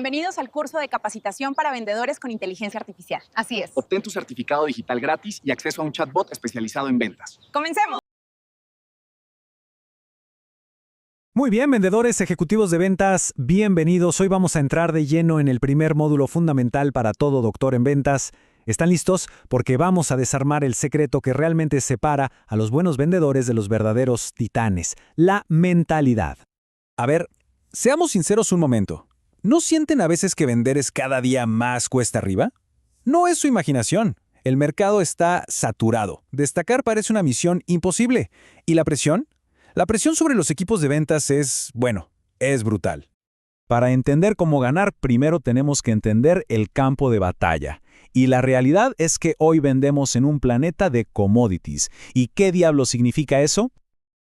Bienvenidos al curso de capacitación para vendedores con inteligencia artificial. Así es. Obtén tu certificado digital gratis y acceso a un chatbot especializado en ventas. ¡Comencemos! Muy bien, vendedores ejecutivos de ventas, bienvenidos. Hoy vamos a entrar de lleno en el primer módulo fundamental para todo doctor en ventas. ¿Están listos? Porque vamos a desarmar el secreto que realmente separa a los buenos vendedores de los verdaderos titanes, la mentalidad. A ver, seamos sinceros un momento. ¿No sienten a veces que vender es cada día más cuesta arriba? No es su imaginación. El mercado está saturado. Destacar parece una misión imposible. ¿Y la presión? La presión sobre los equipos de ventas es brutal. Para entender cómo ganar, primero tenemos que entender el campo de batalla. Y la realidad es que hoy vendemos en un planeta de commodities. ¿Y qué diablo significa eso?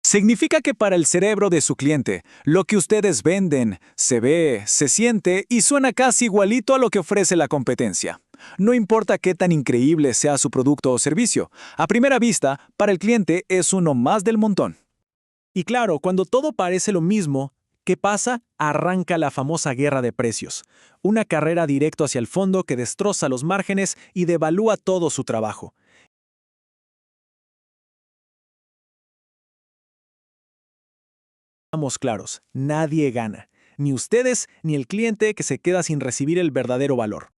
Significa que para el cerebro de su cliente, lo que ustedes venden se ve, se siente y suena casi igualito a lo que ofrece la competencia. No importa qué tan increíble sea su producto o servicio, a primera vista, para el cliente es uno más del montón. Y claro, cuando todo parece lo mismo, ¿qué pasa? Arranca la famosa guerra de precios. Una carrera directo hacia el fondo que destroza los márgenes y devalúa todo su trabajo. Estamos claros, nadie gana. Ni ustedes ni el cliente que se queda sin recibir el verdadero valor.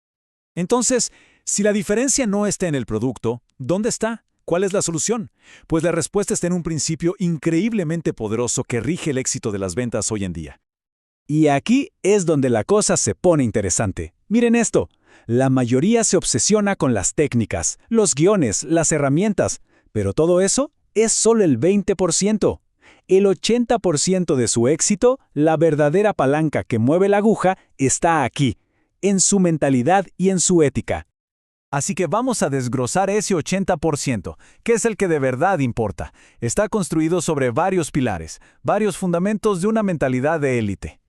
Entonces, si la diferencia no está en el producto, ¿dónde está? ¿Cuál es la solución? Pues la respuesta está en un principio increíblemente poderoso que rige el éxito de las ventas hoy en día. Y aquí es donde la cosa se pone interesante. Miren esto. La mayoría se obsesiona con las técnicas, los guiones, las herramientas, pero todo eso es solo el 20%. El 80% de su éxito, la verdadera palanca que mueve la aguja, está aquí, en su mentalidad y en su ética. Así que vamos a desglosar ese 80%, que es el que de verdad importa. Está construido sobre varios pilares, varios fundamentos de una mentalidad de élite.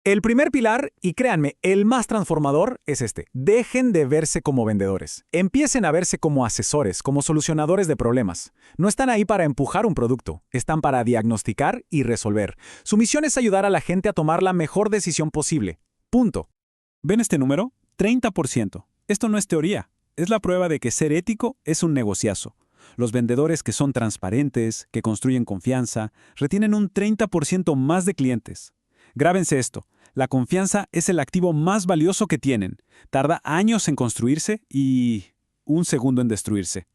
El primer pilar, y créanme, el más transformador, es este. Dejen de verse como vendedores. Empiecen a verse como asesores, como solucionadores de problemas. No están ahí para empujar un producto, están para diagnosticar y resolver. Su misión es ayudar a la gente a tomar la mejor decisión posible. Punto. ¿Ven este número? 30%. Esto no es teoría. Es la prueba de que ser ético es un negociazo. Los vendedores que son transparentes, que construyen confianza, retienen un 30% más de clientes. Grábense esto. La confianza es el activo más valioso que tienen. Tarda años en construirse y un segundo en destruirse.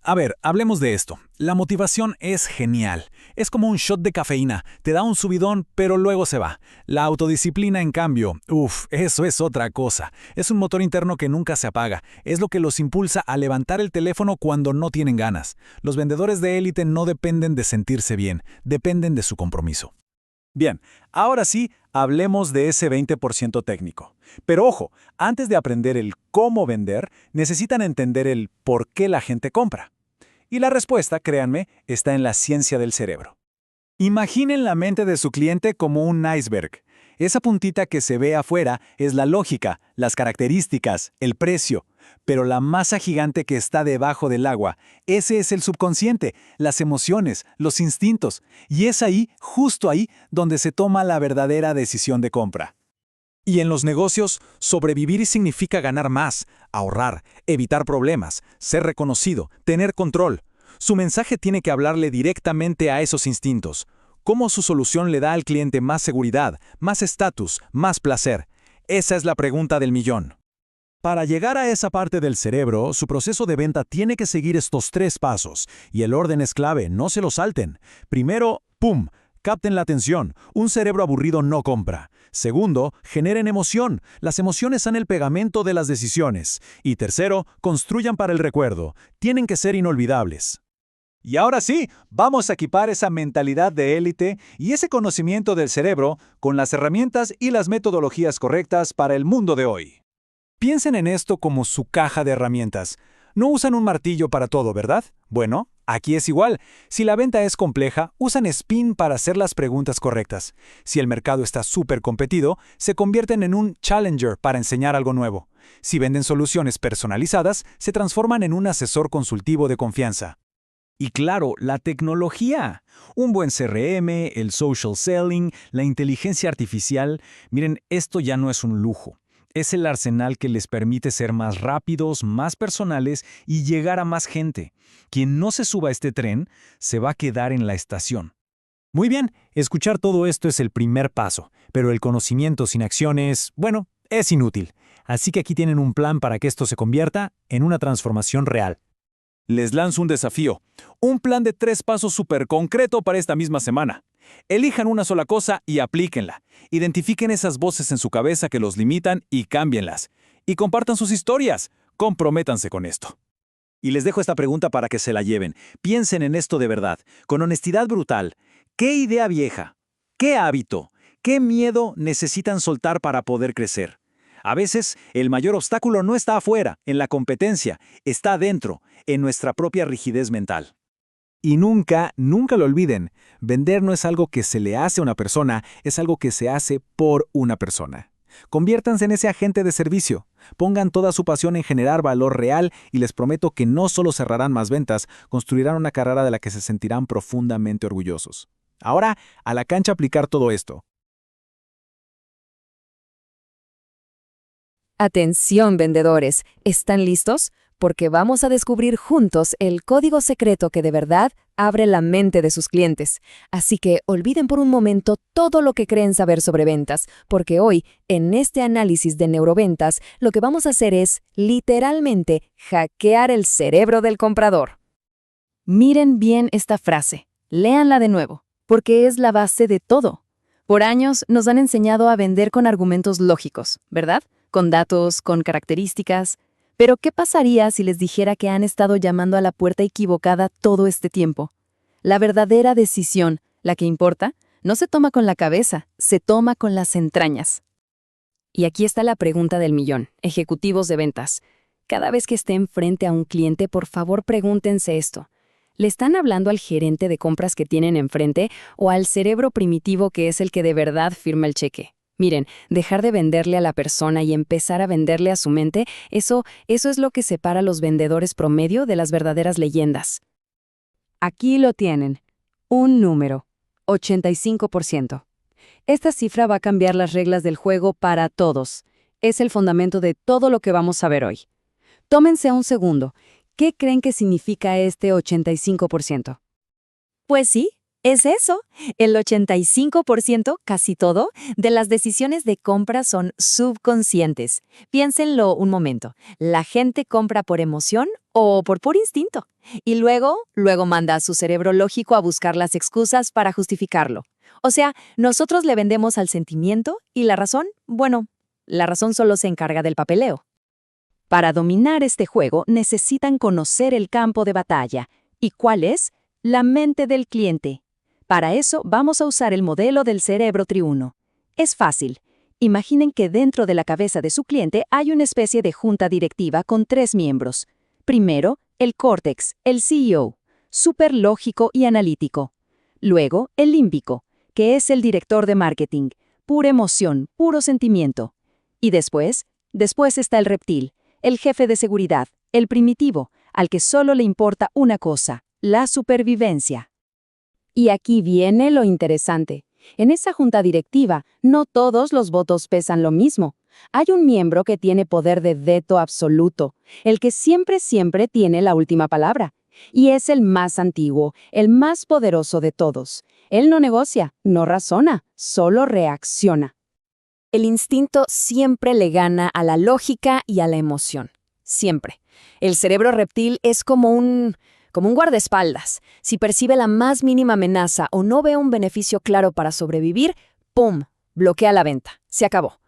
A ver, hablemos de esto. La motivación es genial. Es como un shot de cafeína. Te da un subidón, pero luego se va. La autodisciplina, en cambio, eso es otra cosa. Es un motor interno que nunca se apaga. Es lo que los impulsa a levantar el teléfono cuando no tienen ganas. Los vendedores de élite no dependen de sentirse bien, dependen de su compromiso. Bien, ahora sí, hablemos de ese 20% técnico. Pero ojo, antes de aprender el cómo vender, necesitan entender el por qué la gente compra. Y la respuesta, créanme, está en la ciencia del cerebro. Imaginen la mente de su cliente como un iceberg. Esa puntita que se ve afuera es la lógica, las características, el precio. Pero la masa gigante que está debajo del agua, ese es el subconsciente, las emociones, los instintos. Y es ahí, justo ahí, donde se toma la verdadera decisión de compra. Y en los negocios, sobrevivir significa ganar más, ahorrar, evitar problemas, ser reconocido, tener control. Su mensaje tiene que hablarle directamente a esos instintos. ¿Cómo su solución le da al cliente más seguridad, más estatus, más placer? Esa es la pregunta del millón. Para llegar a esa parte del cerebro, su proceso de venta tiene que seguir estos 3 pasos, y el orden es clave, no se lo salten. Primero, ¡pum!, capten la atención, un cerebro aburrido no compra. Segundo, generen emoción, las emociones son el pegamento de las decisiones. Y tercero, construyan para el recuerdo, tienen que ser inolvidables. Y ahora sí, vamos a equipar esa mentalidad de élite y ese conocimiento del cerebro con las herramientas y las metodologías correctas para el mundo de hoy. Piensen en esto como su caja de herramientas. No usan un martillo para todo, ¿verdad? Bueno, aquí es igual. Si la venta es compleja, usan spin para hacer las preguntas correctas. Si el mercado está súper competido, se convierten en un challenger para enseñar algo nuevo. Si venden soluciones personalizadas, se transforman en un asesor consultivo de confianza. Y claro, la tecnología. Un buen CRM, el social selling, la inteligencia artificial. Miren, esto ya no es un lujo. Es el arsenal que les permite ser más rápidos, más personales y llegar a más gente. Quien no se suba a este tren se va a quedar en la estación. Muy bien, escuchar todo esto es el primer paso, pero el conocimiento sin acciones, bueno, es inútil. Así que aquí tienen un plan para que esto se convierta en una transformación real. Les lanzo un desafío, un plan de 3 pasos súper concreto para esta misma semana. Elijan una sola cosa y aplíquenla. Identifiquen esas voces en su cabeza que los limitan y cámbienlas. Y compartan sus historias. Comprométanse con esto. Y les dejo esta pregunta para que se la lleven. Piensen en esto de verdad, con honestidad brutal. ¿Qué idea vieja? ¿Qué hábito? ¿Qué miedo necesitan soltar para poder crecer? A veces, el mayor obstáculo no está afuera, en la competencia, está adentro, en nuestra propia rigidez mental. Y nunca lo olviden, vender no es algo que se le hace a una persona, es algo que se hace por una persona. Conviértanse en ese agente de servicio, pongan toda su pasión en generar valor real y les prometo que no solo cerrarán más ventas, construirán una carrera de la que se sentirán profundamente orgullosos. Ahora, a la cancha aplicar todo esto. Atención, vendedores, ¿están listos? Porque vamos a descubrir juntos el código secreto que de verdad abre la mente de sus clientes. Así que olviden por un momento todo lo que creen saber sobre ventas, porque hoy, en este análisis de neuroventas, lo que vamos a hacer es, literalmente, hackear el cerebro del comprador. Miren bien esta frase, léanla de nuevo, porque es la base de todo. Por años nos han enseñado a vender con argumentos lógicos, ¿verdad? Con datos, con características. Pero ¿qué pasaría si les dijera que han estado llamando a la puerta equivocada todo este tiempo? La verdadera decisión, la que importa, no se toma con la cabeza, se toma con las entrañas. Y aquí está la pregunta del millón, ejecutivos de ventas. Cada vez que estén frente a un cliente, por favor pregúntense esto. ¿Le están hablando al gerente de compras que tienen enfrente o al cerebro primitivo que es el que de verdad firma el cheque? Miren, dejar de venderle a la persona y empezar a venderle a su mente, eso es lo que separa a los vendedores promedio de las verdaderas leyendas. Aquí lo tienen. Un número. 85%. Esta cifra va a cambiar las reglas del juego para todos. Es el fundamento de todo lo que vamos a ver hoy. Tómense un segundo. ¿Qué creen que significa este 85%? Pues sí, es eso. El 85%, casi todo, de las decisiones de compra son subconscientes. Piénsenlo un momento. La gente compra por emoción o por puro instinto. Y luego manda a su cerebro lógico a buscar las excusas para justificarlo. O sea, nosotros le vendemos al sentimiento y la razón, bueno, la razón solo se encarga del papeleo. Para dominar este juego necesitan conocer el campo de batalla. ¿Y cuál es? La mente del cliente. Para eso vamos a usar el modelo del cerebro triuno. Es fácil. Imaginen que dentro de la cabeza de su cliente hay una especie de junta directiva con 3 miembros. Primero, el córtex, el CEO, súper lógico y analítico. Luego, el límbico, que es el director de marketing, pura emoción, puro sentimiento. Y después está el reptil, el jefe de seguridad, el primitivo, al que solo le importa una cosa, la supervivencia. Y aquí viene lo interesante. En esa junta directiva, no todos los votos pesan lo mismo. Hay un miembro que tiene poder de veto absoluto, el que siempre tiene la última palabra. Y es el más antiguo, el más poderoso de todos. Él no negocia, no razona, solo reacciona. El instinto siempre le gana a la lógica y a la emoción. Siempre. El cerebro reptil es como un guardaespaldas. Si percibe la más mínima amenaza o no ve un beneficio claro para sobrevivir, ¡pum!, bloquea la venta. Se acabó.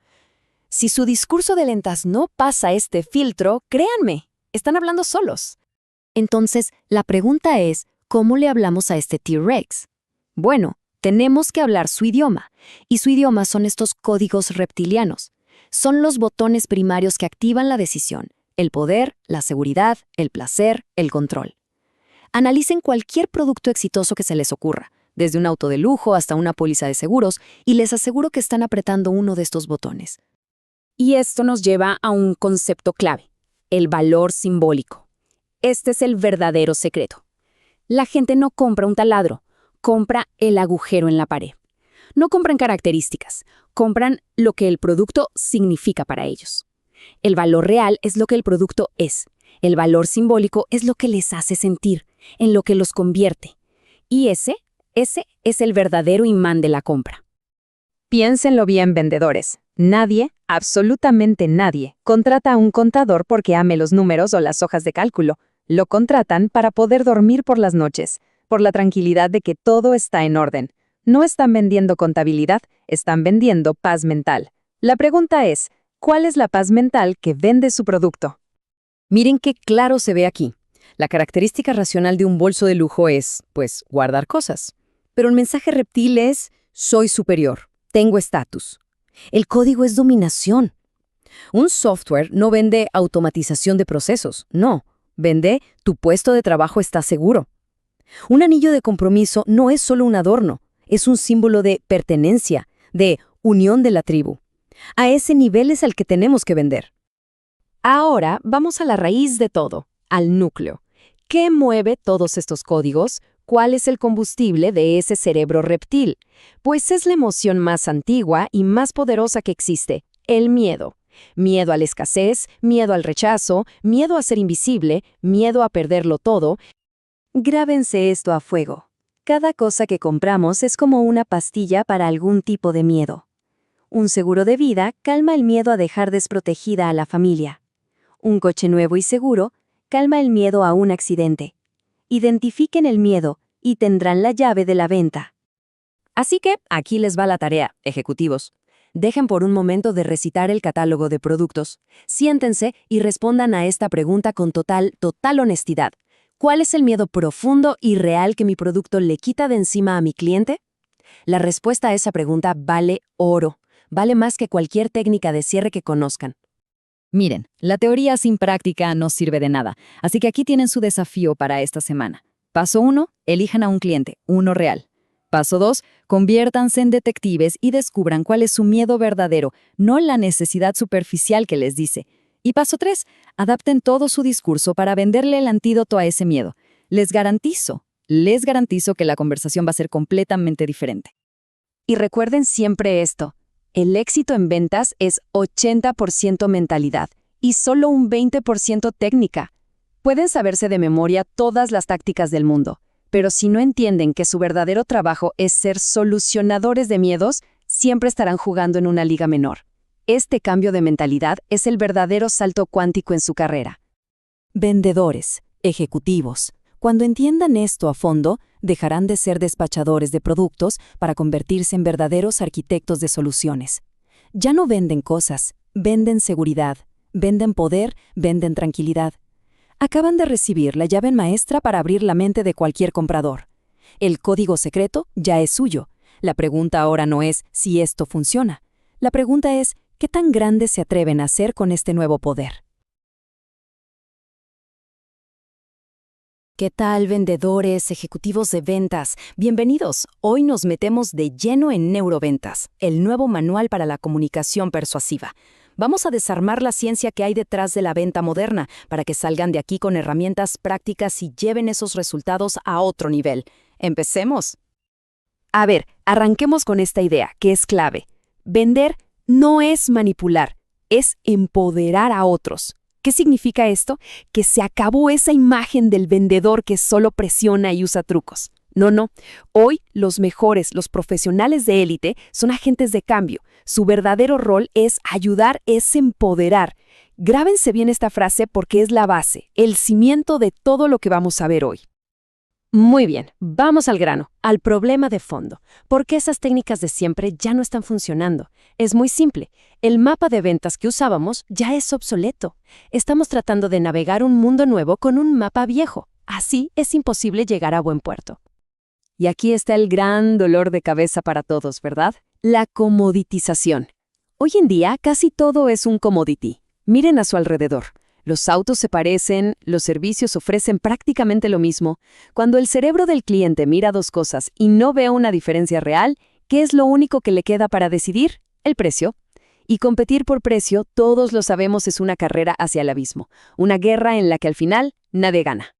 Si su discurso de ventas no pasa este filtro, créanme, están hablando solos. Entonces, la pregunta es, ¿cómo le hablamos a este T-Rex? Bueno, tenemos que hablar su idioma. Y su idioma son estos códigos reptilianos. Son los botones primarios que activan la decisión, el poder, la seguridad, el placer, el control. Analicen cualquier producto exitoso que se les ocurra, desde un auto de lujo hasta una póliza de seguros, y les aseguro que están apretando uno de estos botones. Y esto nos lleva a un concepto clave, el valor simbólico. Este es el verdadero secreto. La gente no compra un taladro, compra el agujero en la pared. No compran características, compran lo que el producto significa para ellos. El valor real es lo que el producto es. El valor simbólico es lo que les hace sentir, en lo que los convierte. Y ese es el verdadero imán de la compra. Piénsenlo bien, vendedores. Nadie, absolutamente nadie, contrata a un contador porque ame los números o las hojas de cálculo. Lo contratan para poder dormir por las noches, por la tranquilidad de que todo está en orden. No están vendiendo contabilidad, están vendiendo paz mental. La pregunta es, ¿cuál es la paz mental que vende su producto? Miren qué claro se ve aquí. La característica racional de un bolso de lujo es, pues, guardar cosas. Pero el mensaje reptil es, soy superior, tengo estatus. El código es dominación. Un software no vende automatización de procesos, no. Vende, tu puesto de trabajo está seguro. Un anillo de compromiso no es solo un adorno, es un símbolo de pertenencia, de unión de la tribu. A ese nivel es al que tenemos que vender. Ahora vamos a la raíz de todo, al núcleo. ¿Qué mueve todos estos códigos? ¿Cuál es el combustible de ese cerebro reptil? Pues es la emoción más antigua y más poderosa que existe, el miedo. Miedo a la escasez, miedo al rechazo, miedo a ser invisible, miedo a perderlo todo. Grábense esto a fuego. Cada cosa que compramos es como una pastilla para algún tipo de miedo. Un seguro de vida calma el miedo a dejar desprotegida a la familia. Un coche nuevo y seguro calma el miedo a un accidente. Identifiquen el miedo y tendrán la llave de la venta. Así que aquí les va la tarea, ejecutivos. Dejen por un momento de recitar el catálogo de productos. Siéntense y respondan a esta pregunta con total honestidad. ¿Cuál es el miedo profundo y real que mi producto le quita de encima a mi cliente? La respuesta a esa pregunta vale oro. Vale más que cualquier técnica de cierre que conozcan. Miren, la teoría sin práctica no sirve de nada, así que aquí tienen su desafío para esta semana. Paso 1, elijan a un cliente, uno real. Paso 2, conviértanse en detectives y descubran cuál es su miedo verdadero, no la necesidad superficial que les dice. Y paso 3, adapten todo su discurso para venderle el antídoto a ese miedo. Les garantizo que la conversación va a ser completamente diferente. Y recuerden siempre esto. El éxito en ventas es 80% mentalidad y solo un 20% técnica. Pueden saberse de memoria todas las tácticas del mundo, pero si no entienden que su verdadero trabajo es ser solucionadores de miedos, siempre estarán jugando en una liga menor. Este cambio de mentalidad es el verdadero salto cuántico en su carrera. Vendedores, ejecutivos, cuando entiendan esto a fondo, dejarán de ser despachadores de productos para convertirse en verdaderos arquitectos de soluciones. Ya no venden cosas, venden seguridad, venden poder, venden tranquilidad. Acaban de recibir la llave maestra para abrir la mente de cualquier comprador. El código secreto ya es suyo. La pregunta ahora no es si esto funciona. La pregunta es, ¿qué tan grandes se atreven a hacer con este nuevo poder? ¿Qué tal, vendedores, ejecutivos de ventas? Bienvenidos. Hoy nos metemos de lleno en Neuroventas, el nuevo manual para la comunicación persuasiva. Vamos a desarmar la ciencia que hay detrás de la venta moderna para que salgan de aquí con herramientas prácticas y lleven esos resultados a otro nivel. ¡Empecemos! A ver, arranquemos con esta idea, que es clave. Vender no es manipular, es empoderar a otros. ¿Qué significa esto? Que se acabó esa imagen del vendedor que solo presiona y usa trucos. No. Hoy los mejores, los profesionales de élite, son agentes de cambio. Su verdadero rol es ayudar, es empoderar. Grábense bien esta frase porque es la base, el cimiento de todo lo que vamos a ver hoy. Muy bien, vamos al grano, al problema de fondo. ¿Por qué esas técnicas de siempre ya no están funcionando? Es muy simple. El mapa de ventas que usábamos ya es obsoleto. Estamos tratando de navegar un mundo nuevo con un mapa viejo. Así es imposible llegar a buen puerto. Y aquí está el gran dolor de cabeza para todos, ¿verdad? La comoditización. Hoy en día casi todo es un commodity. Miren a su alrededor. Los autos se parecen, los servicios ofrecen prácticamente lo mismo. Cuando el cerebro del cliente mira dos cosas y no ve una diferencia real, ¿qué es lo único que le queda para decidir? El precio. Y competir por precio, todos lo sabemos, es una carrera hacia el abismo. Una guerra en la que al final nadie gana.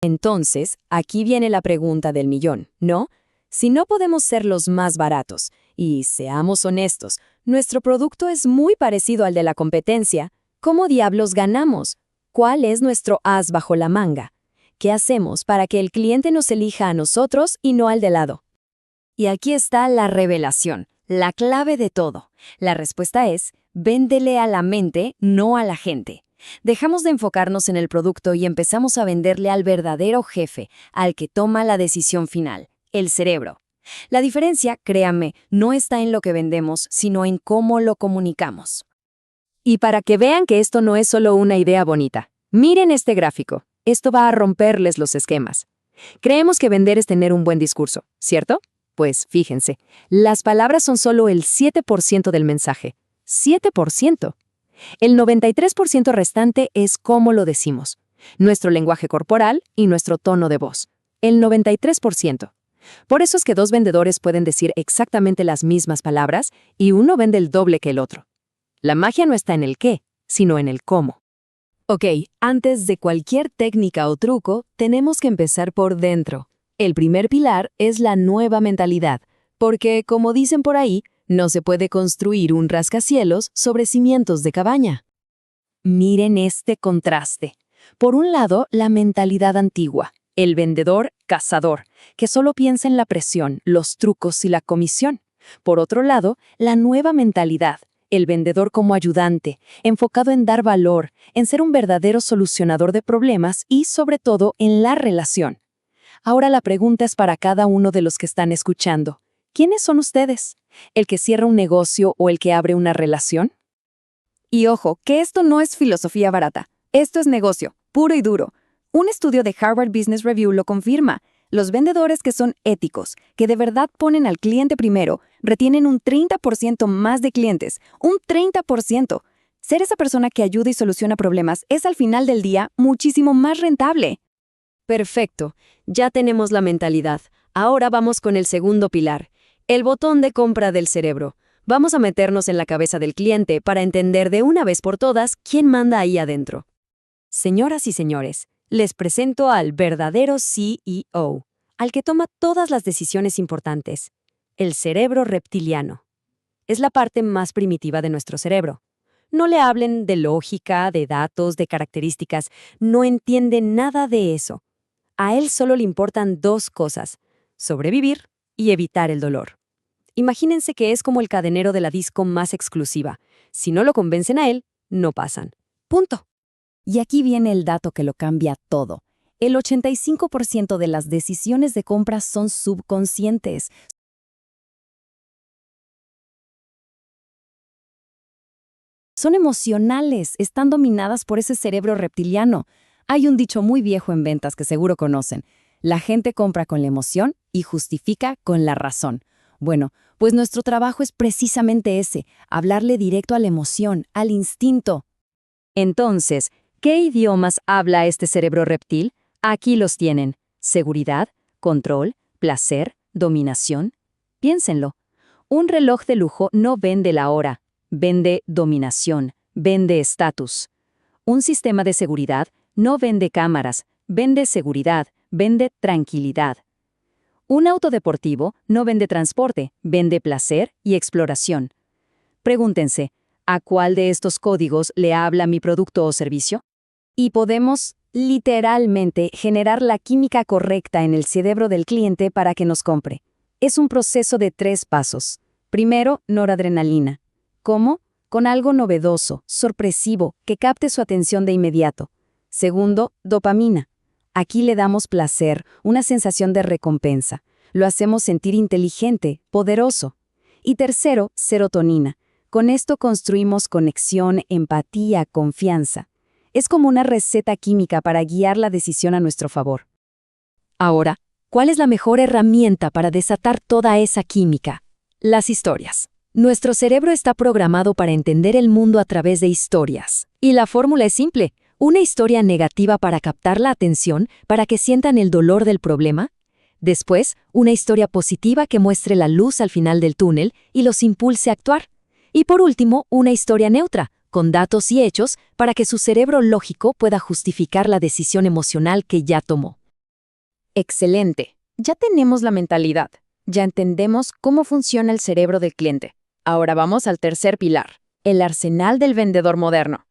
Entonces, aquí viene la pregunta del millón, ¿no? Si no podemos ser los más baratos, y seamos honestos, nuestro producto es muy parecido al de la competencia, ¿cómo diablos ganamos? ¿Cuál es nuestro as bajo la manga? ¿Qué hacemos para que el cliente nos elija a nosotros y no al de lado? Y aquí está la revelación, la clave de todo. La respuesta es, véndele a la mente, no a la gente. Dejamos de enfocarnos en el producto y empezamos a venderle al verdadero jefe, al que toma la decisión final, el cerebro. La diferencia, créanme, no está en lo que vendemos, sino en cómo lo comunicamos. Y para que vean que esto no es solo una idea bonita, miren este gráfico. Esto va a romperles los esquemas. Creemos que vender es tener un buen discurso, ¿cierto? Pues fíjense, las palabras son solo el 7% del mensaje. 7%. El 93% restante es cómo lo decimos, nuestro lenguaje corporal y nuestro tono de voz. El 93%. Por eso es que dos vendedores pueden decir exactamente las mismas palabras y uno vende el doble que el otro. La magia no está en el qué, sino en el cómo. Ok, antes de cualquier técnica o truco, tenemos que empezar por dentro. El primer pilar es la nueva mentalidad, porque, como dicen por ahí, no se puede construir un rascacielos sobre cimientos de cabaña. Miren este contraste. Por un lado, la mentalidad antigua, el vendedor cazador, que solo piensa en la presión, los trucos y la comisión. Por otro lado, la nueva mentalidad, el vendedor como ayudante, enfocado en dar valor, en ser un verdadero solucionador de problemas y, sobre todo, en la relación. Ahora la pregunta es para cada uno de los que están escuchando. ¿Quiénes son ustedes? ¿El que cierra un negocio o el que abre una relación? Y ojo, que esto no es filosofía barata. Esto es negocio, puro y duro. Un estudio de Harvard Business Review lo confirma. Los vendedores que son éticos, que de verdad ponen al cliente primero, retienen un 30% más de clientes. ¡Un 30%! Ser esa persona que ayuda y soluciona problemas es al final del día muchísimo más rentable. Perfecto, ya tenemos la mentalidad. Ahora vamos con el segundo pilar, el botón de compra del cerebro. Vamos a meternos en la cabeza del cliente para entender de una vez por todas quién manda ahí adentro. Señoras y señores, les presento al verdadero CEO, al que toma todas las decisiones importantes, el cerebro reptiliano. Es la parte más primitiva de nuestro cerebro. No le hablen de lógica, de datos, de características, no entiende nada de eso. A él solo le importan dos cosas: sobrevivir y evitar el dolor. Imagínense que es como el cadenero de la disco más exclusiva. Si no lo convencen a él, no pasan. Punto. Y aquí viene el dato que lo cambia todo. El 85% de las decisiones de compra son subconscientes. Son emocionales, están dominadas por ese cerebro reptiliano. Hay un dicho muy viejo en ventas que seguro conocen. La gente compra con la emoción y justifica con la razón. Bueno, pues nuestro trabajo es precisamente ese, hablarle directo a la emoción, al instinto. Entonces, ¿qué idiomas habla este cerebro reptil? Aquí los tienen: seguridad, control, placer, dominación. Piénsenlo. Un reloj de lujo no vende la hora, vende dominación, vende estatus. Un sistema de seguridad no vende cámaras, vende seguridad, vende tranquilidad. Un auto deportivo no vende transporte, vende placer y exploración. Pregúntense, ¿a cuál de estos códigos le habla mi producto o servicio? Y podemos, literalmente, generar la química correcta en el cerebro del cliente para que nos compre. Es un proceso de 3 pasos. Primero, noradrenalina. ¿Cómo? Con algo novedoso, sorpresivo, que capte su atención de inmediato. Segundo, dopamina. Aquí le damos placer, una sensación de recompensa. Lo hacemos sentir inteligente, poderoso. Y tercero, serotonina. Con esto construimos conexión, empatía, confianza. Es como una receta química para guiar la decisión a nuestro favor. Ahora, ¿cuál es la mejor herramienta para desatar toda esa química? Las historias. Nuestro cerebro está programado para entender el mundo a través de historias. Y la fórmula es simple: una historia negativa para captar la atención, para que sientan el dolor del problema. Después, una historia positiva que muestre la luz al final del túnel y los impulse a actuar. Y por último, una historia neutra, con datos y hechos, para que su cerebro lógico pueda justificar la decisión emocional que ya tomó. Excelente. Ya tenemos la mentalidad. Ya entendemos cómo funciona el cerebro del cliente. Ahora vamos al tercer pilar, el arsenal del vendedor moderno.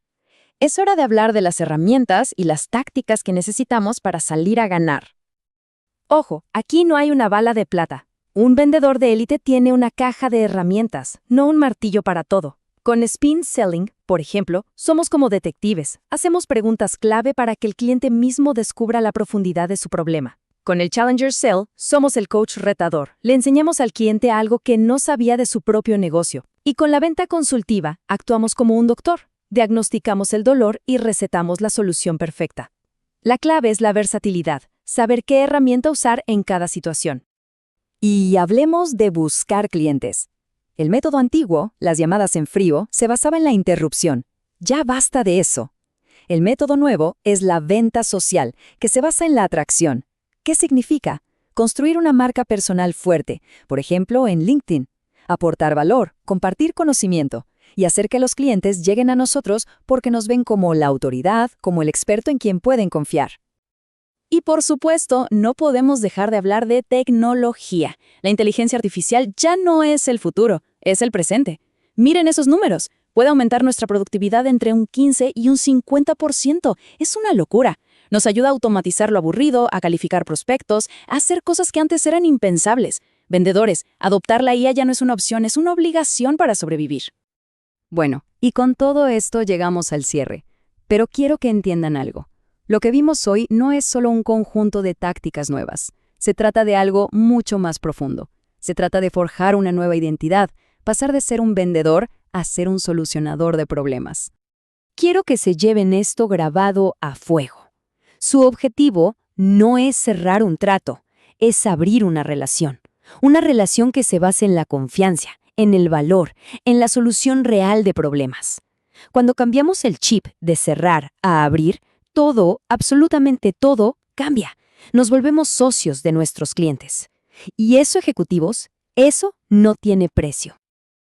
Es hora de hablar de las herramientas y las tácticas que necesitamos para salir a ganar. Ojo, aquí no hay una bala de plata. Un vendedor de élite tiene una caja de herramientas, no un martillo para todo. Con Spin Selling, por ejemplo, somos como detectives. Hacemos preguntas clave para que el cliente mismo descubra la profundidad de su problema. Con el Challenger Sell, somos el coach retador. Le enseñamos al cliente algo que no sabía de su propio negocio. Y con la venta consultiva, actuamos como un doctor. Diagnosticamos el dolor y recetamos la solución perfecta. La clave es la versatilidad, saber qué herramienta usar en cada situación. Y hablemos de buscar clientes. El método antiguo, las llamadas en frío, se basaba en la interrupción. Ya basta de eso. El método nuevo es la venta social, que se basa en la atracción. ¿Qué significa? Construir una marca personal fuerte, por ejemplo, en LinkedIn. Aportar valor, compartir conocimiento y hacer que los clientes lleguen a nosotros porque nos ven como la autoridad, como el experto en quien pueden confiar. Y por supuesto, no podemos dejar de hablar de tecnología. La inteligencia artificial ya no es el futuro, es el presente. Miren esos números. Puede aumentar nuestra productividad entre un 15 y un 50%. Es una locura. Nos ayuda a automatizar lo aburrido, a calificar prospectos, a hacer cosas que antes eran impensables. Vendedores, adoptar la IA ya no es una opción, es una obligación para sobrevivir. Bueno, y con todo esto llegamos al cierre. Pero quiero que entiendan algo. Lo que vimos hoy no es solo un conjunto de tácticas nuevas. Se trata de algo mucho más profundo. Se trata de forjar una nueva identidad, pasar de ser un vendedor a ser un solucionador de problemas. Quiero que se lleven esto grabado a fuego. Su objetivo no es cerrar un trato, es abrir una relación. Una relación que se base en la confianza, en el valor, en la solución real de problemas. Cuando cambiamos el chip de cerrar a abrir, todo, absolutamente todo, cambia. Nos volvemos socios de nuestros clientes. Y eso, ejecutivos, eso no tiene precio.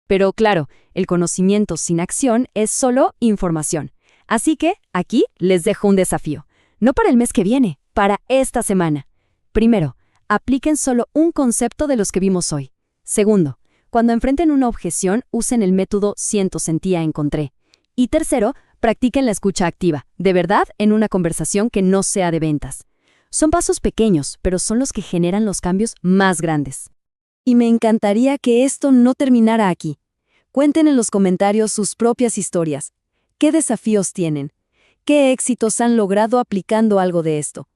Pero claro, el conocimiento sin acción es solo información. Así que aquí les dejo un desafío. No para el mes que viene, para esta semana. Primero, apliquen solo un concepto de los que vimos hoy. Segundo, cuando enfrenten una objeción, usen el método siento, sentía, encontré. Y tercero, practiquen la escucha activa, de verdad en una conversación que no sea de ventas. Son pasos pequeños, pero son los que generan los cambios más grandes. Y me encantaría que esto no terminara aquí. Cuenten en los comentarios sus propias historias. ¿Qué desafíos tienen? ¿Qué éxitos han logrado aplicando algo de esto?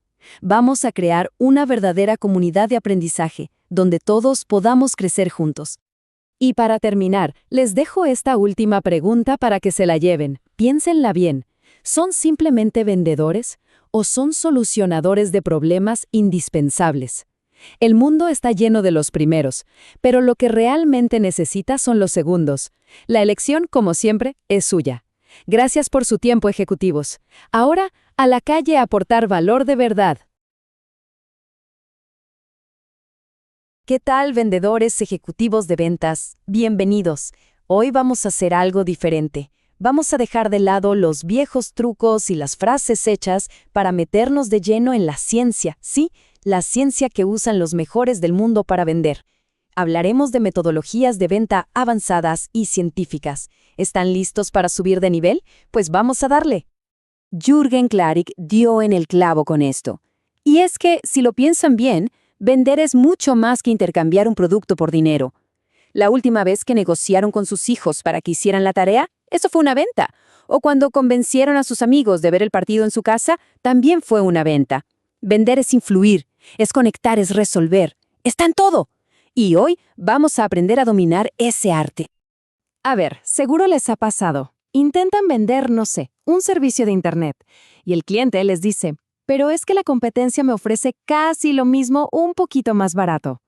Vamos a crear una verdadera comunidad de aprendizaje, donde todos podamos crecer juntos. Y para terminar, les dejo esta última pregunta para que se la lleven. Piénsenla bien. ¿Son simplemente vendedores o son solucionadores de problemas indispensables? El mundo está lleno de los primeros, pero lo que realmente necesita son los segundos. La elección, como siempre, es suya. Gracias por su tiempo, ejecutivos. Ahora, a la calle a aportar valor de verdad. ¿Qué tal, vendedores ejecutivos de ventas? Bienvenidos. Hoy vamos a hacer algo diferente. Vamos a dejar de lado los viejos trucos y las frases hechas para meternos de lleno en la ciencia, ¿sí? La ciencia que usan los mejores del mundo para vender. Hablaremos de metodologías de venta avanzadas y científicas. ¿Están listos para subir de nivel? Pues vamos a darle. Jürgen Klarik dio en el clavo con esto. Y es que, si lo piensan bien, vender es mucho más que intercambiar un producto por dinero. La última vez que negociaron con sus hijos para que hicieran la tarea, eso fue una venta. O cuando convencieron a sus amigos de ver el partido en su casa, también fue una venta. Vender es influir, es conectar, es resolver. Está en todo. Y hoy vamos a aprender a dominar ese arte. A ver, seguro les ha pasado. Intentan vender, no sé, un servicio de Internet. Y el cliente les dice, pero es que la competencia me ofrece casi lo mismo un poquito más barato.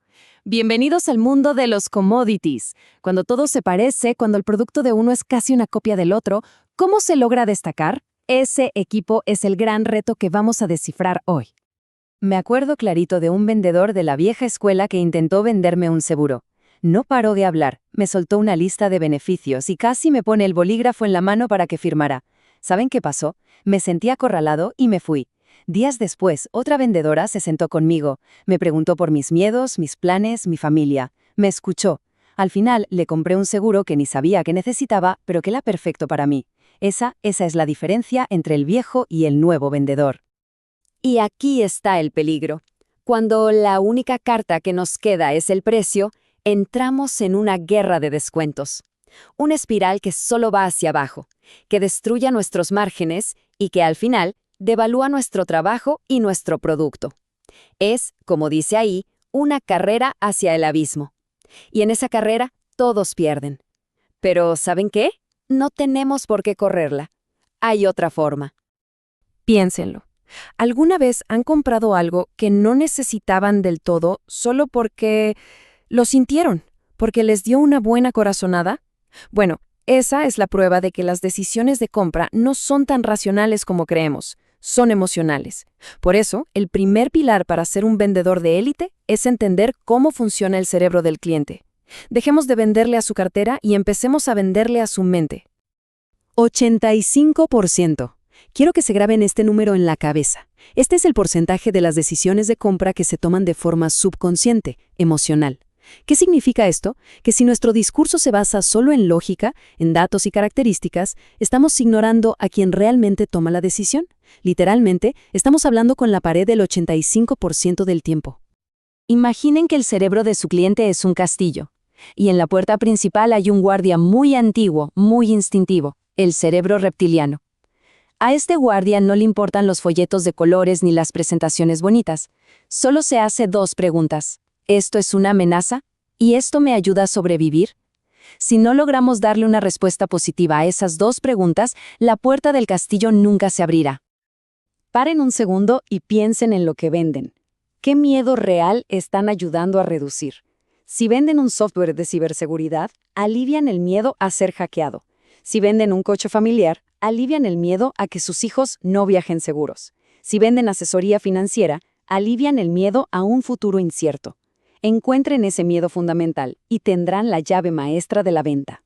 Bienvenidos al mundo de los commodities. Cuando todo se parece, cuando el producto de uno es casi una copia del otro, ¿cómo se logra destacar? Ese equipo es el gran reto que vamos a descifrar hoy. Me acuerdo clarito de un vendedor de la vieja escuela que intentó venderme un seguro. No paró de hablar, me soltó una lista de beneficios y casi me pone el bolígrafo en la mano para que firmara. ¿Saben qué pasó? Me sentí acorralado y me fui. Días después, otra vendedora se sentó conmigo. Me preguntó por mis miedos, mis planes, mi familia. Me escuchó. Al final, le compré un seguro que ni sabía que necesitaba, pero que era perfecto para mí. Esa es la diferencia entre el viejo y el nuevo vendedor. Y aquí está el peligro. Cuando la única carta que nos queda es el precio, entramos en una guerra de descuentos. Una espiral que solo va hacia abajo, que destruye nuestros márgenes y que al final devalúa nuestro trabajo y nuestro producto. Es, como dice ahí, una carrera hacia el abismo. Y en esa carrera todos pierden. Pero ¿saben qué? No tenemos por qué correrla. Hay otra forma. Piénsenlo. ¿Alguna vez han comprado algo que no necesitaban del todo solo porque lo sintieron, porque les dio una buena corazonada? Bueno, esa es la prueba de que las decisiones de compra no son tan racionales como creemos, son emocionales. Por eso, el primer pilar para ser un vendedor de élite es entender cómo funciona el cerebro del cliente. Dejemos de venderle a su cartera y empecemos a venderle a su mente. 85%. Quiero que se graben este número en la cabeza. Este es el porcentaje de las decisiones de compra que se toman de forma subconsciente, emocional. ¿Qué significa esto? Que si nuestro discurso se basa solo en lógica, en datos y características, estamos ignorando a quien realmente toma la decisión. Literalmente, estamos hablando con la pared del 85% del tiempo. Imaginen que el cerebro de su cliente es un castillo, y en la puerta principal hay un guardia muy antiguo, muy instintivo, el cerebro reptiliano. A este guardia no le importan los folletos de colores ni las presentaciones bonitas. Solo se hace dos preguntas. ¿Esto es una amenaza? ¿Y esto me ayuda a sobrevivir? Si no logramos darle una respuesta positiva a esas dos preguntas, la puerta del castillo nunca se abrirá. Paren un segundo y piensen en lo que venden. ¿Qué miedo real están ayudando a reducir? Si venden un software de ciberseguridad, alivian el miedo a ser hackeado. Si venden un coche familiar, alivian el miedo a que sus hijos no viajen seguros. Si venden asesoría financiera, alivian el miedo a un futuro incierto. Encuentren ese miedo fundamental y tendrán la llave maestra de la venta.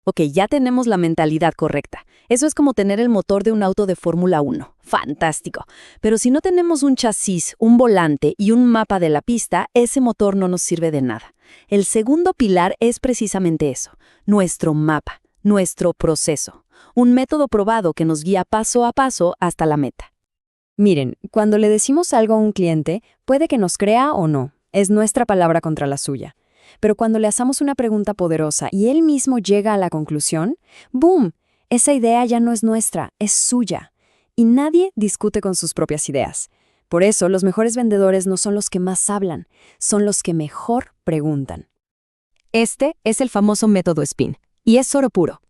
Ok, ya tenemos la mentalidad correcta. Eso es como tener el motor de un auto de Fórmula 1. ¡Fantástico! Pero si no tenemos un chasis, un volante y un mapa de la pista, ese motor no nos sirve de nada. El segundo pilar es precisamente eso, nuestro mapa, nuestro proceso. Un método probado que nos guía paso a paso hasta la meta. Miren, cuando le decimos algo a un cliente, puede que nos crea o no. Es nuestra palabra contra la suya. Pero cuando le hacemos una pregunta poderosa y él mismo llega a la conclusión, ¡boom! Esa idea ya no es nuestra, es suya. Y nadie discute con sus propias ideas. Por eso, los mejores vendedores no son los que más hablan, son los que mejor preguntan. Este es el famoso método SPIN, y es oro puro.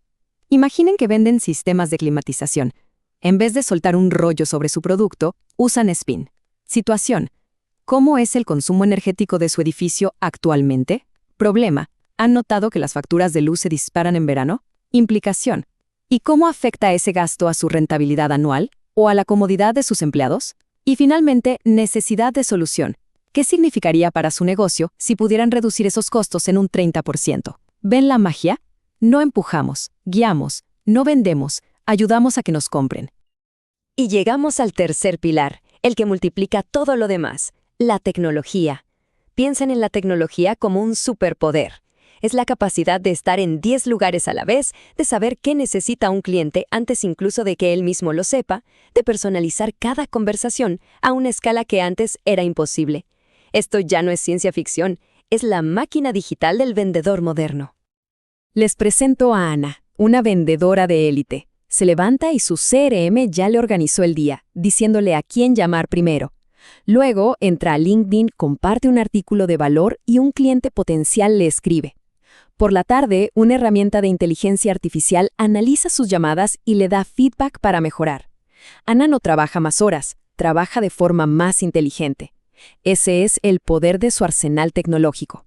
Imaginen que venden sistemas de climatización. En vez de soltar un rollo sobre su producto, usan SPIN. Situación. ¿Cómo es el consumo energético de su edificio actualmente? Problema. ¿Han notado que las facturas de luz se disparan en verano? Implicación. ¿Y cómo afecta ese gasto a su rentabilidad anual o a la comodidad de sus empleados? Y finalmente, necesidad de solución. ¿Qué significaría para su negocio si pudieran reducir esos costos en un 30%? ¿Ven la magia? No empujamos, guiamos, no vendemos, ayudamos a que nos compren. Y llegamos al tercer pilar, el que multiplica todo lo demás, la tecnología. Piensen en la tecnología como un superpoder. Es la capacidad de estar en 10 lugares a la vez, de saber qué necesita un cliente antes incluso de que él mismo lo sepa, de personalizar cada conversación a una escala que antes era imposible. Esto ya no es ciencia ficción, es la máquina digital del vendedor moderno. Les presento a Ana, una vendedora de élite. Se levanta y su CRM ya le organizó el día, diciéndole a quién llamar primero. Luego entra a LinkedIn, comparte un artículo de valor y un cliente potencial le escribe. Por la tarde, una herramienta de inteligencia artificial analiza sus llamadas y le da feedback para mejorar. Ana no trabaja más horas, trabaja de forma más inteligente. Ese es el poder de su arsenal tecnológico.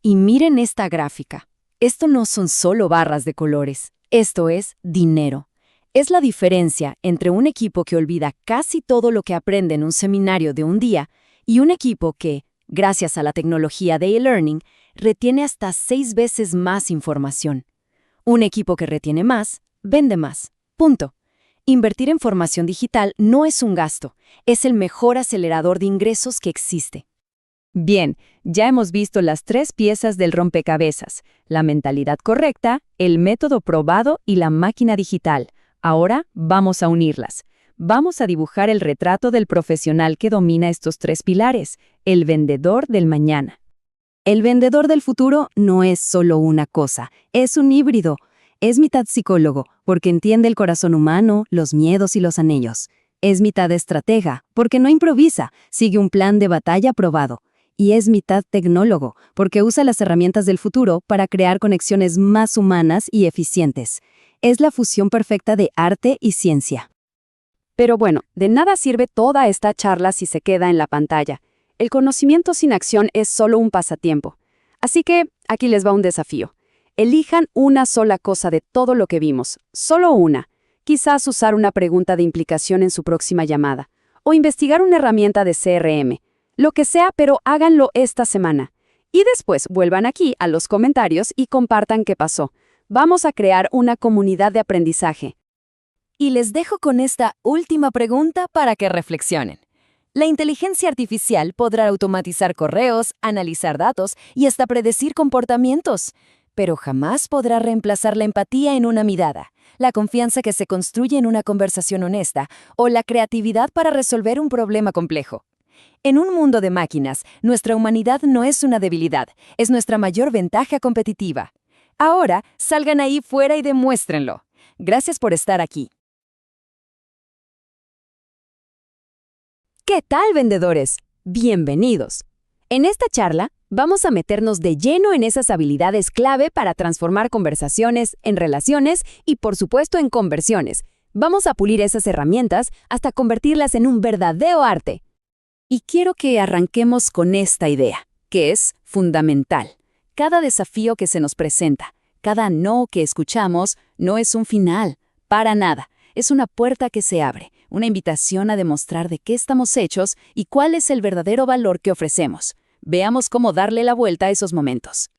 Y miren esta gráfica. Esto no son solo barras de colores, esto es dinero. Es la diferencia entre un equipo que olvida casi todo lo que aprende en un seminario de un día y un equipo que, gracias a la tecnología de e-learning, retiene hasta 6 veces más información. Un equipo que retiene más, vende más. Punto. Invertir en formación digital no es un gasto, es el mejor acelerador de ingresos que existe. Bien, ya hemos visto las 3 piezas del rompecabezas: la mentalidad correcta, el método probado y la máquina digital. Ahora vamos a unirlas. Vamos a dibujar el retrato del profesional que domina estos 3 pilares, el vendedor del mañana. El vendedor del futuro no es solo una cosa, es un híbrido. Es mitad psicólogo, porque entiende el corazón humano, los miedos y los anhelos. Es mitad estratega, porque no improvisa, sigue un plan de batalla probado. Y es mitad tecnólogo, porque usa las herramientas del futuro para crear conexiones más humanas y eficientes. Es la fusión perfecta de arte y ciencia. Pero bueno, de nada sirve toda esta charla si se queda en la pantalla. El conocimiento sin acción es solo un pasatiempo. Así que aquí les va un desafío. Elijan una sola cosa de todo lo que vimos, solo una. Quizás usar una pregunta de implicación en su próxima llamada, o investigar una herramienta de CRM. Lo que sea, pero háganlo esta semana. Y después vuelvan aquí a los comentarios y compartan qué pasó. Vamos a crear una comunidad de aprendizaje. Y les dejo con esta última pregunta para que reflexionen. La inteligencia artificial podrá automatizar correos, analizar datos y hasta predecir comportamientos, pero jamás podrá reemplazar la empatía en una mirada, la confianza que se construye en una conversación honesta o la creatividad para resolver un problema complejo. En un mundo de máquinas, nuestra humanidad no es una debilidad, es nuestra mayor ventaja competitiva. Ahora, salgan ahí fuera y demuéstrenlo. Gracias por estar aquí. ¿Qué tal, vendedores? Bienvenidos. En esta charla, vamos a meternos de lleno en esas habilidades clave para transformar conversaciones en relaciones y, por supuesto, en conversiones. Vamos a pulir esas herramientas hasta convertirlas en un verdadero arte. Y quiero que arranquemos con esta idea, que es fundamental. Cada desafío que se nos presenta, cada no que escuchamos, no es un final, para nada. Es una puerta que se abre, una invitación a demostrar de qué estamos hechos y cuál es el verdadero valor que ofrecemos. Veamos cómo darle la vuelta a esos momentos.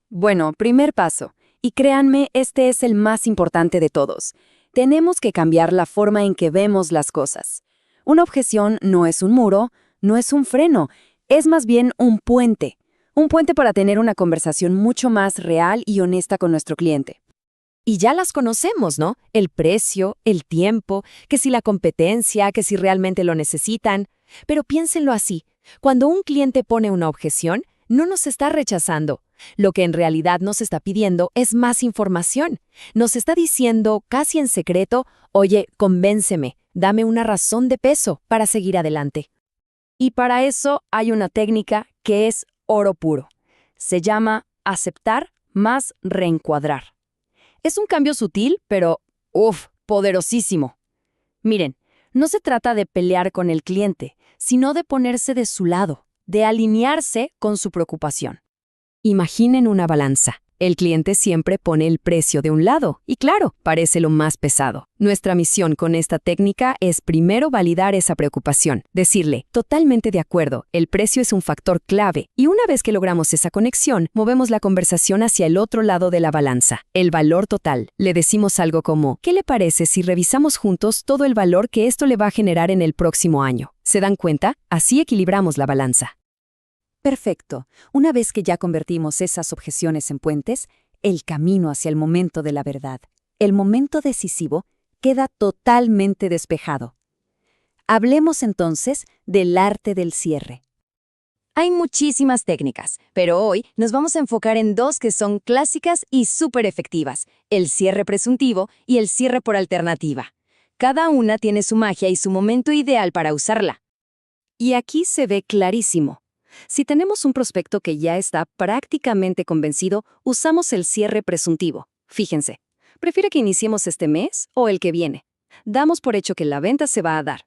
Bueno, primer paso, y créanme, este es el más importante de todos. Tenemos que cambiar la forma en que vemos las cosas. Una objeción no es un muro, no es un freno, es más bien un puente. Un puente para tener una conversación mucho más real y honesta con nuestro cliente. Y ya las conocemos, ¿no? El precio, el tiempo, que si la competencia, que si realmente lo necesitan. Pero piénsenlo así, cuando un cliente pone una objeción, no nos está rechazando. Lo que en realidad nos está pidiendo es más información. Nos está diciendo, casi en secreto, oye, convénceme, dame una razón de peso para seguir adelante. Y para eso hay una técnica que es oro puro. Se llama aceptar más reencuadrar. Es un cambio sutil, pero, poderosísimo. Miren, no se trata de pelear con el cliente, sino de ponerse de su lado, de alinearse con su preocupación. Imaginen una balanza. El cliente siempre pone el precio de un lado, y claro, parece lo más pesado. Nuestra misión con esta técnica es primero validar esa preocupación, decirle, totalmente de acuerdo, el precio es un factor clave, y una vez que logramos esa conexión, movemos la conversación hacia el otro lado de la balanza, el valor total. Le decimos algo como, ¿qué le parece si revisamos juntos todo el valor que esto le va a generar en el próximo año? ¿Se dan cuenta? Así equilibramos la balanza. Perfecto. Una vez que ya convertimos esas objeciones en puentes, el camino hacia el momento de la verdad, el momento decisivo, queda totalmente despejado. Hablemos entonces del arte del cierre. Hay muchísimas técnicas, pero hoy nos vamos a enfocar en 2 que son clásicas y súper efectivas, el cierre presuntivo y el cierre por alternativa. Cada una tiene su magia y su momento ideal para usarla. Y aquí se ve clarísimo. Si tenemos un prospecto que ya está prácticamente convencido, usamos el cierre presuntivo. Fíjense, ¿prefiere que iniciemos este mes o el que viene? Damos por hecho que la venta se va a dar.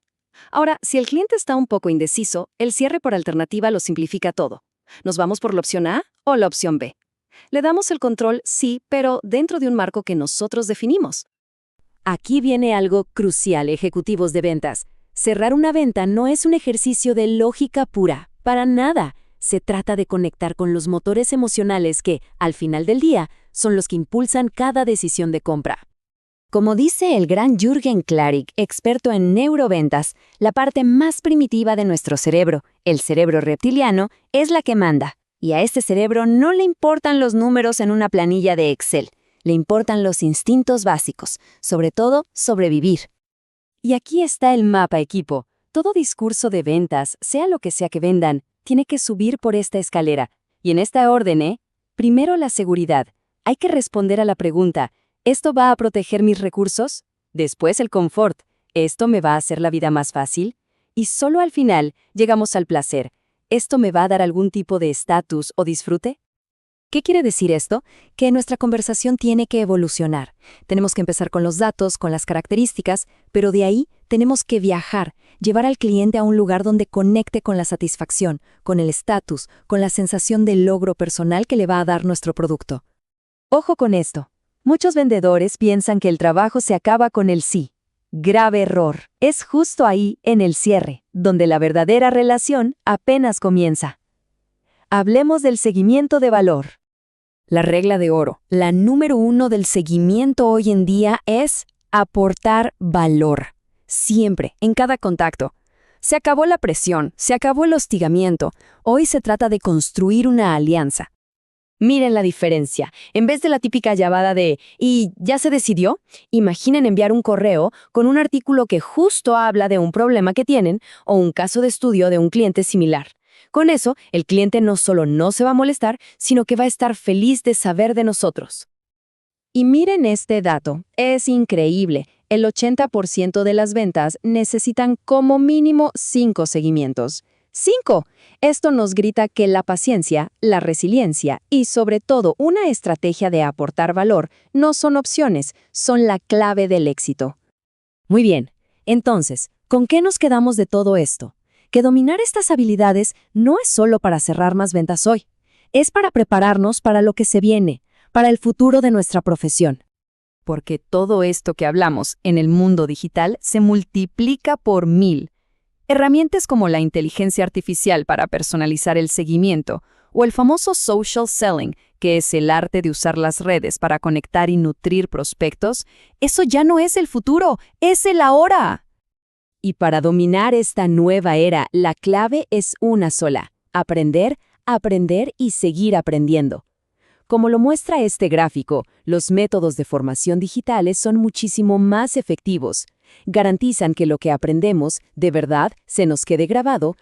Ahora, si el cliente está un poco indeciso, el cierre por alternativa lo simplifica todo. ¿Nos vamos por la opción A o la opción B? Le damos el control, sí, pero dentro de un marco que nosotros definimos. Aquí viene algo crucial, ejecutivos de ventas. Cerrar una venta no es un ejercicio de lógica pura. Para nada. Se trata de conectar con los motores emocionales que, al final del día, son los que impulsan cada decisión de compra. Como dice el gran Jürgen Klarik, experto en neuroventas, la parte más primitiva de nuestro cerebro, el cerebro reptiliano, es la que manda. Y a este cerebro no le importan los números en una planilla de Excel, le importan los instintos básicos, sobre todo sobrevivir. Y aquí está el mapa, equipo. Todo discurso de ventas, sea lo que sea que vendan, tiene que subir por esta escalera. Y en esta orden, primero la seguridad. Hay que responder a la pregunta, ¿esto va a proteger mis recursos? Después el confort, ¿esto me va a hacer la vida más fácil? Y solo al final llegamos al placer, ¿esto me va a dar algún tipo de estatus o disfrute? ¿Qué quiere decir esto? Que nuestra conversación tiene que evolucionar. Tenemos que empezar con los datos, con las características, pero de ahí tenemos que viajar, llevar al cliente a un lugar donde conecte con la satisfacción, con el estatus, con la sensación de logro personal que le va a dar nuestro producto. Ojo con esto. Muchos vendedores piensan que el trabajo se acaba con el sí. Grave error. Es justo ahí, en el cierre, donde la verdadera relación apenas comienza. Hablemos del seguimiento de valor. La regla de oro, la número 1 del seguimiento hoy en día es aportar valor. Siempre, en cada contacto. Se acabó la presión, se acabó el hostigamiento. Hoy se trata de construir una alianza. Miren la diferencia. En vez de la típica llamada de ¿y ya se decidió? Imaginen enviar un correo con un artículo que justo habla de un problema que tienen o un caso de estudio de un cliente similar. Con eso, el cliente no solo no se va a molestar, sino que va a estar feliz de saber de nosotros. Y miren este dato, es increíble. El 80% de las ventas necesitan como mínimo 5 seguimientos. ¡5! Esto nos grita que la paciencia, la resiliencia y sobre todo una estrategia de aportar valor no son opciones, son la clave del éxito. Muy bien, entonces, ¿con qué nos quedamos de todo esto? Que dominar estas habilidades no es solo para cerrar más ventas hoy, es para prepararnos para lo que se viene, para el futuro de nuestra profesión. Porque todo esto que hablamos en el mundo digital se multiplica por 1000. Herramientas como la inteligencia artificial para personalizar el seguimiento o el famoso social selling, que es el arte de usar las redes para conectar y nutrir prospectos, eso ya no es el futuro, es el ahora. Y para dominar esta nueva era, la clave es una sola: aprender, aprender y seguir aprendiendo. Como lo muestra este gráfico, los métodos de formación digitales son muchísimo más efectivos. Garantizan que lo que aprendemos, de verdad, se nos quede grabado.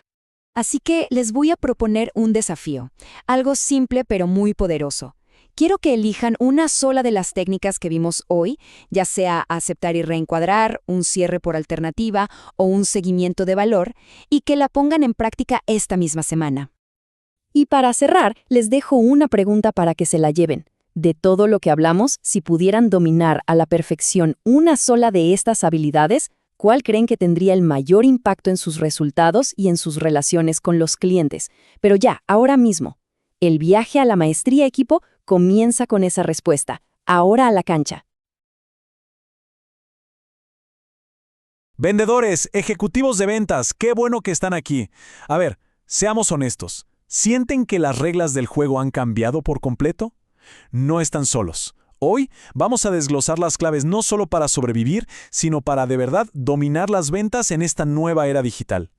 Así que les voy a proponer un desafío, algo simple pero muy poderoso. Quiero que elijan una sola de las técnicas que vimos hoy, ya sea aceptar y reencuadrar, un cierre por alternativa o un seguimiento de valor, y que la pongan en práctica esta misma semana. Y para cerrar, les dejo una pregunta para que se la lleven. De todo lo que hablamos, si pudieran dominar a la perfección una sola de estas habilidades, ¿cuál creen que tendría el mayor impacto en sus resultados y en sus relaciones con los clientes? Pero ya, ahora mismo. El viaje a la maestría, equipo, comienza con esa respuesta. Ahora a la cancha. Vendedores, ejecutivos de ventas, qué bueno que están aquí. A ver, seamos honestos. ¿Sienten que las reglas del juego han cambiado por completo? No están solos. Hoy vamos a desglosar las claves no solo para sobrevivir, sino para de verdad dominar las ventas en esta nueva era digital.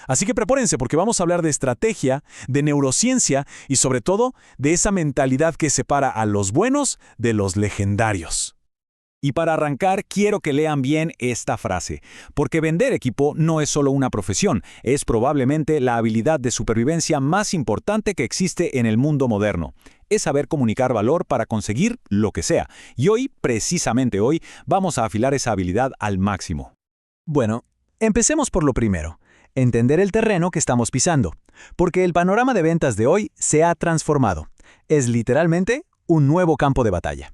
Así que prepárense porque vamos a hablar de estrategia, de neurociencia y sobre todo de esa mentalidad que separa a los buenos de los legendarios. Y para arrancar, quiero que lean bien esta frase, porque vender equipo no es solo una profesión, es probablemente la habilidad de supervivencia más importante que existe en el mundo moderno. Es saber comunicar valor para conseguir lo que sea, y hoy, precisamente hoy, vamos a afilar esa habilidad al máximo. Bueno, empecemos por lo primero. Entender el terreno que estamos pisando, porque el panorama de ventas de hoy se ha transformado. Es literalmente un nuevo campo de batalla.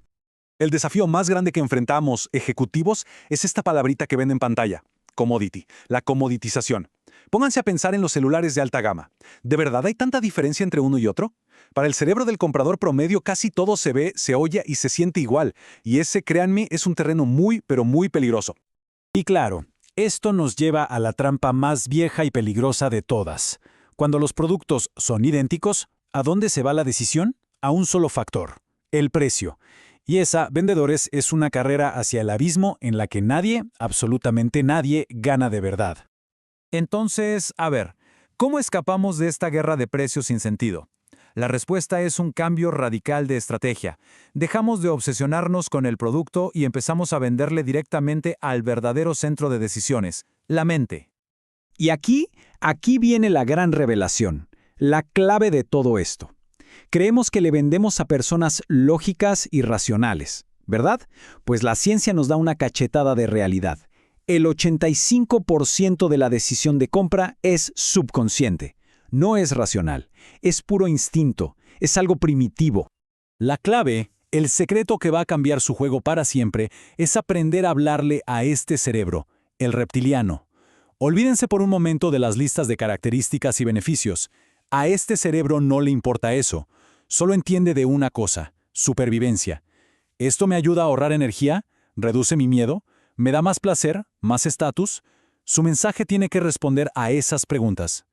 El desafío más grande que enfrentamos, ejecutivos, es esta palabrita que ven en pantalla, commodity, la comoditización. Pónganse a pensar en los celulares de alta gama. ¿De verdad hay tanta diferencia entre uno y otro? Para el cerebro del comprador promedio casi todo se ve, se oye y se siente igual, y ese, créanme, es un terreno muy, pero muy peligroso. Y claro, esto nos lleva a la trampa más vieja y peligrosa de todas. Cuando los productos son idénticos, ¿a dónde se va la decisión? A un solo factor, el precio. Y esa, vendedores, es una carrera hacia el abismo en la que nadie, absolutamente nadie, gana de verdad. Entonces, a ver, ¿cómo escapamos de esta guerra de precios sin sentido? La respuesta es un cambio radical de estrategia. Dejamos de obsesionarnos con el producto y empezamos a venderle directamente al verdadero centro de decisiones, la mente. Y aquí viene la gran revelación, la clave de todo esto. Creemos que le vendemos a personas lógicas y racionales, ¿verdad? Pues la ciencia nos da una cachetada de realidad. El 85% de la decisión de compra es subconsciente. No es racional, es puro instinto, es algo primitivo. La clave, el secreto que va a cambiar su juego para siempre, es aprender a hablarle a este cerebro, el reptiliano. Olvídense por un momento de las listas de características y beneficios. A este cerebro no le importa eso. Solo entiende de una cosa, supervivencia. ¿Esto me ayuda a ahorrar energía? ¿Reduce mi miedo? ¿Me da más placer? ¿Más estatus? Su mensaje tiene que responder a esas preguntas.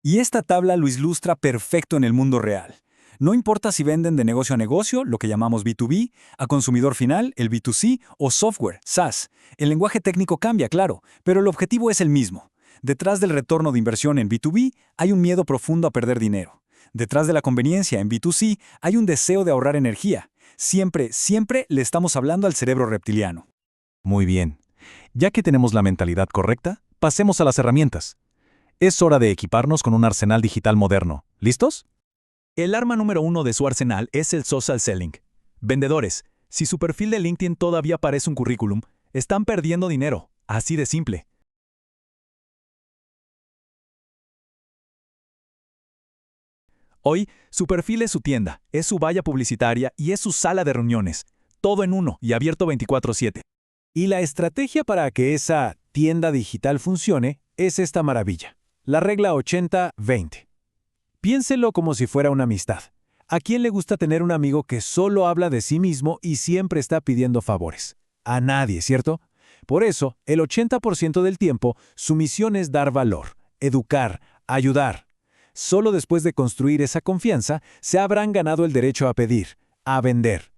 Y esta tabla lo ilustra perfecto en el mundo real. No importa si venden de negocio a negocio, lo que llamamos B2B, a consumidor final, el B2C, o software, SaaS. El lenguaje técnico cambia, claro, pero el objetivo es el mismo. Detrás del retorno de inversión en B2B hay un miedo profundo a perder dinero. Detrás de la conveniencia en B2C hay un deseo de ahorrar energía. Siempre le estamos hablando al cerebro reptiliano. Muy bien. Ya que tenemos la mentalidad correcta, pasemos a las herramientas. Es hora de equiparnos con un arsenal digital moderno. ¿Listos? El arma número 1 de su arsenal es el social selling. Vendedores, si su perfil de LinkedIn todavía parece un currículum, están perdiendo dinero. Así de simple. Hoy, su perfil es su tienda, es su valla publicitaria y es su sala de reuniones. Todo en uno y abierto 24/7. Y la estrategia para que esa tienda digital funcione es esta maravilla. La regla 80-20. Piénselo como si fuera una amistad. ¿A quién le gusta tener un amigo que solo habla de sí mismo y siempre está pidiendo favores? A nadie, ¿cierto? Por eso, el 80% del tiempo, su misión es dar valor, educar, ayudar. Solo después de construir esa confianza, se habrán ganado el derecho a pedir, a vender.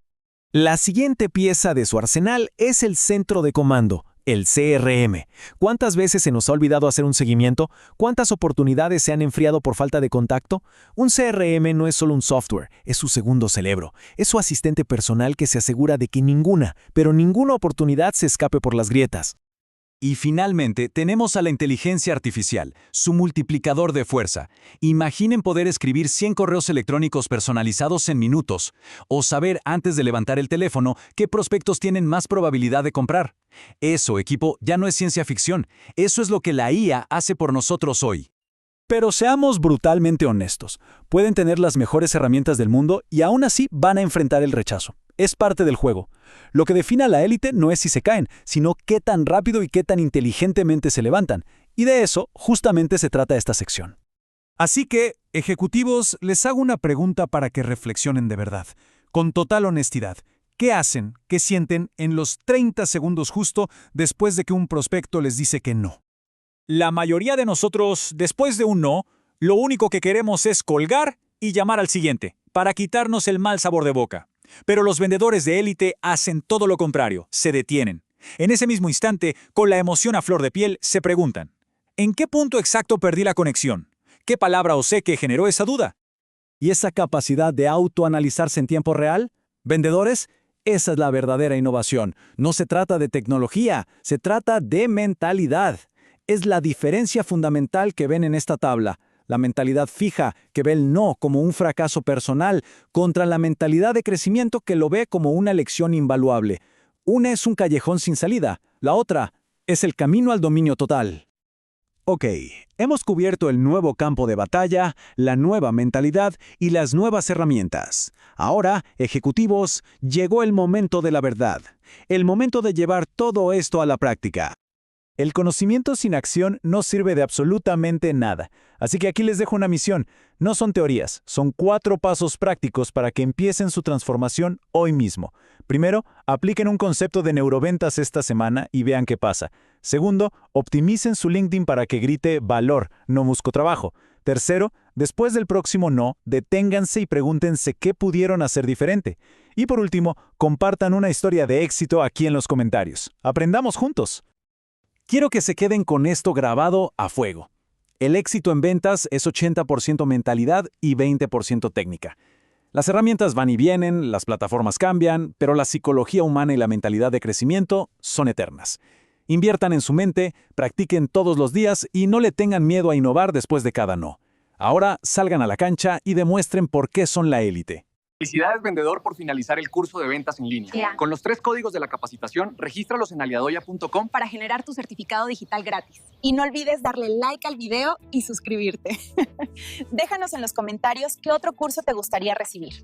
La siguiente pieza de su arsenal es el centro de comando, el CRM. ¿Cuántas veces se nos ha olvidado hacer un seguimiento? ¿Cuántas oportunidades se han enfriado por falta de contacto? Un CRM no es solo un software, es su segundo cerebro. Es su asistente personal que se asegura de que ninguna, pero ninguna oportunidad se escape por las grietas. Y finalmente tenemos a la inteligencia artificial, su multiplicador de fuerza. Imaginen poder escribir 100 correos electrónicos personalizados en minutos, o saber antes de levantar el teléfono qué prospectos tienen más probabilidad de comprar. Eso, equipo, ya no es ciencia ficción. Eso es lo que la IA hace por nosotros hoy. Pero seamos brutalmente honestos. Pueden tener las mejores herramientas del mundo y aún así van a enfrentar el rechazo. Es parte del juego. Lo que define a la élite no es si se caen, sino qué tan rápido y qué tan inteligentemente se levantan. Y de eso justamente se trata esta sección. Así que, ejecutivos, les hago una pregunta para que reflexionen de verdad, con total honestidad. ¿Qué hacen, qué sienten en los 30 segundos justo después de que un prospecto les dice que no? La mayoría de nosotros, después de un no, lo único que queremos es colgar y llamar al siguiente, para quitarnos el mal sabor de boca. Pero los vendedores de élite hacen todo lo contrario, se detienen. En ese mismo instante, con la emoción a flor de piel, se preguntan, ¿en qué punto exacto perdí la conexión? ¿Qué palabra osé que generó esa duda? ¿Y esa capacidad de autoanalizarse en tiempo real? Vendedores, esa es la verdadera innovación. No se trata de tecnología, se trata de mentalidad. Es la diferencia fundamental que ven en esta tabla. La mentalidad fija, que ve el no como un fracaso personal, contra la mentalidad de crecimiento que lo ve como una lección invaluable. Una es un callejón sin salida, la otra es el camino al dominio total. Ok, hemos cubierto el nuevo campo de batalla, la nueva mentalidad y las nuevas herramientas. Ahora, ejecutivos, llegó el momento de la verdad. El momento de llevar todo esto a la práctica. El conocimiento sin acción no sirve de absolutamente nada. Así que aquí les dejo una misión. No son teorías, son 4 pasos prácticos para que empiecen su transformación hoy mismo. Primero, apliquen un concepto de neuroventas esta semana y vean qué pasa. Segundo, optimicen su LinkedIn para que grite valor, no busco trabajo. Tercero, después del próximo no, deténganse y pregúntense qué pudieron hacer diferente. Y por último, compartan una historia de éxito aquí en los comentarios. Aprendamos juntos. Quiero que se queden con esto grabado a fuego. El éxito en ventas es 80% mentalidad y 20% técnica. Las herramientas van y vienen, las plataformas cambian, pero la psicología humana y la mentalidad de crecimiento son eternas. Inviertan en su mente, practiquen todos los días y no le tengan miedo a innovar después de cada no. Ahora salgan a la cancha y demuestren por qué son la élite. Felicidades, vendedor, por finalizar el curso de ventas en línea. Con los 3 códigos de la capacitación, regístralos en aliadoya.com para generar tu certificado digital gratis. Y no olvides darle like al video y suscribirte. Déjanos en los comentarios qué otro curso te gustaría recibir.